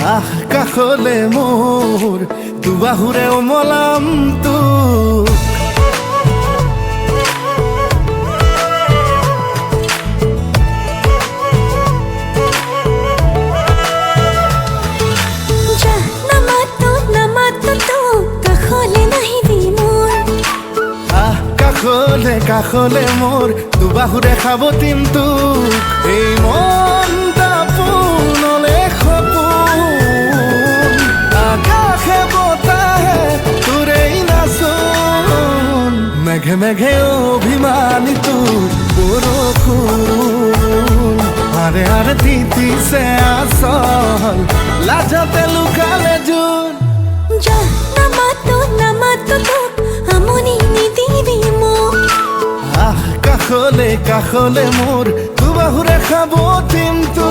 আহ কাখলে মোর দুবাহুরে মলাম তু কাখলে কাখলে মোর দুবাহুরে খাব কিন্তু এই মনটা পুনলে খপুন আকাশে বতাহে তোরেই নাচন মেঘে মেঘে অভিমানী তোর বরষুণ আরে আরে দিতিছে আসল লাজতে লুকালে জোন কাখলে কাখলে মোর দুবাহুরে খাব কিন্তু